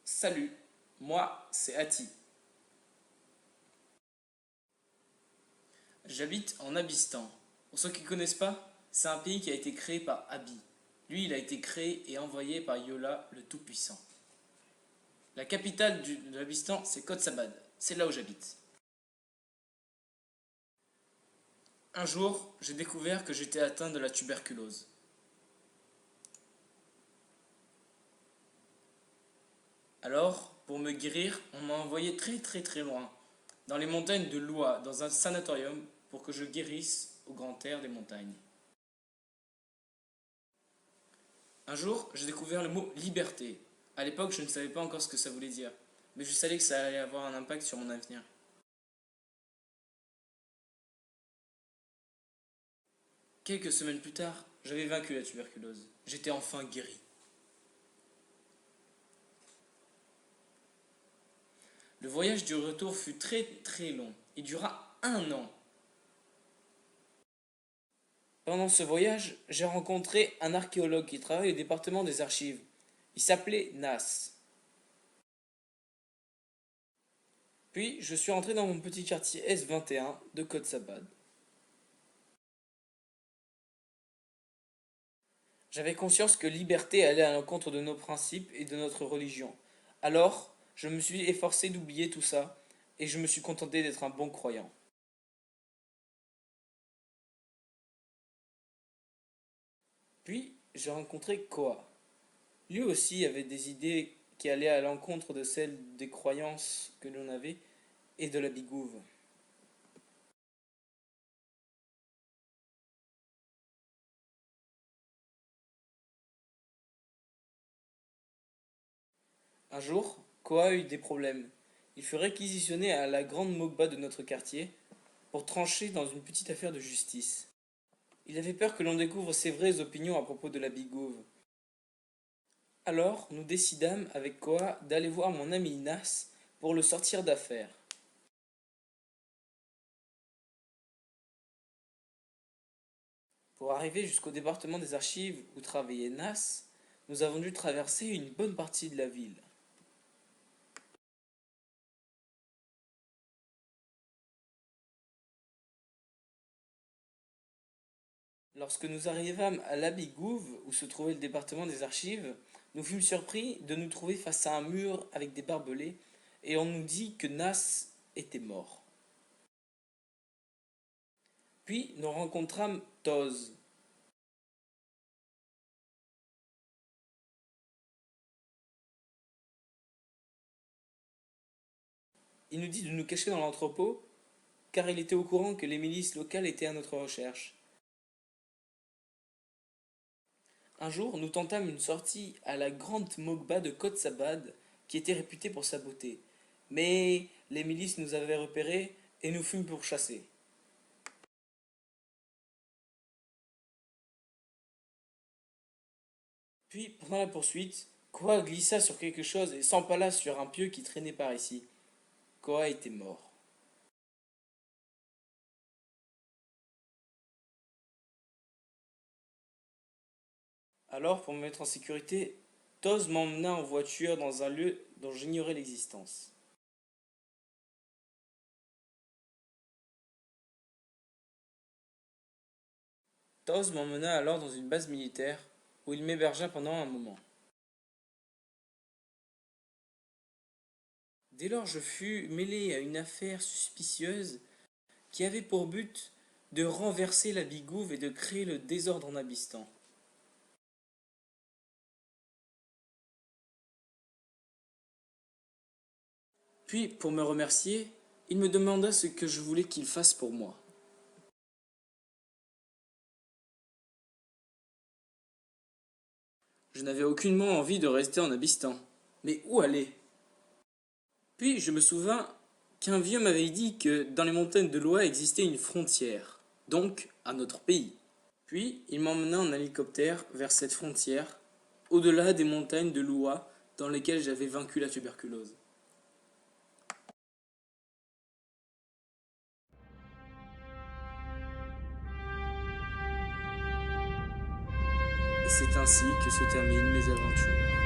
Salut, moi c'est Ati. J'habite en Abistan. Pour ceux qui ne connaissent pas, c'est un pays qui a été créé par Abi. Lui, il a été créé et envoyé par Yola, le Tout-Puissant. La capitale de l'Abistan, c'est Kotzabad. C'est là où j'habite. Un jour, j'ai découvert que j'étais atteint de la tuberculose. Alors, pour me guérir, on m'a envoyé très loin, dans les montagnes de Loa, dans un sanatorium, pour que je guérisse au grand air des montagnes. Un jour, j'ai découvert le mot liberté. À l'époque, je ne savais pas encore ce que ça voulait dire, mais je savais que ça allait avoir un impact sur mon avenir. Quelques semaines plus tard, j'avais vaincu la tuberculose. J'étais enfin guéri. Le voyage du retour fut très long. Il dura un an. Pendant ce voyage, j'ai rencontré un archéologue qui travaille au département des archives. Il s'appelait Nas. Puis, je suis rentré dans mon petit quartier S21 de Kotzabad. J'avais conscience que liberté allait à l'encontre de nos principes et de notre religion. Alors, je me suis efforcé d'oublier tout ça et je me suis contenté d'être un bon croyant. Puis, j'ai rencontré Koa. Lui aussi avait des idées qui allaient à l'encontre de celles des croyances que l'on avait et de la bigouve. Un jour, Koa eut des problèmes. Il fut réquisitionné à la grande Mogba de notre quartier pour trancher dans une petite affaire de justice. Il avait peur que l'on découvre ses vraies opinions à propos de la bigouve. Alors, nous décidâmes avec Koa d'aller voir mon ami Nas pour le sortir d'affaire. Pour arriver jusqu'au département des archives où travaillait Nas, nous avons dû traverser une bonne partie de la ville. Lorsque nous arrivâmes à l'Abigouve, où se trouvait le département des archives, nous fûmes surpris de nous trouver face à un mur avec des barbelés, et on nous dit que Nas était mort. Puis nous rencontrâmes Toz. Il nous dit de nous cacher dans l'entrepôt, car il était au courant que les milices locales étaient à notre recherche. Un jour, nous tentâmes une sortie à la grande Mogba de Kotzabad, qui était réputée pour sa beauté. Mais les milices nous avaient repérés et nous fûmes pourchassés. Puis, pendant la poursuite, Koa glissa sur quelque chose et s'empala sur un pieu qui traînait par ici. Koa était mort. Alors, pour me mettre en sécurité, Toz m'emmena en voiture dans un lieu dont j'ignorais l'existence. Toz m'emmena alors dans une base militaire où il m'hébergea pendant un moment. Dès lors, je fus mêlé à une affaire suspicieuse qui avait pour but de renverser la bigouve et de créer le désordre en Abistan. Puis, pour me remercier, il me demanda ce que je voulais qu'il fasse pour moi. Je n'avais aucunement envie de rester en Abistan. Mais où aller? Puis je me souvins qu'un vieux m'avait dit que dans les montagnes de Loa existait une frontière, donc un autre pays. Puis il m'emmena en hélicoptère vers cette frontière, au-delà des montagnes de Loa dans lesquelles j'avais vaincu la tuberculose. Et c'est ainsi que se terminent mes aventures.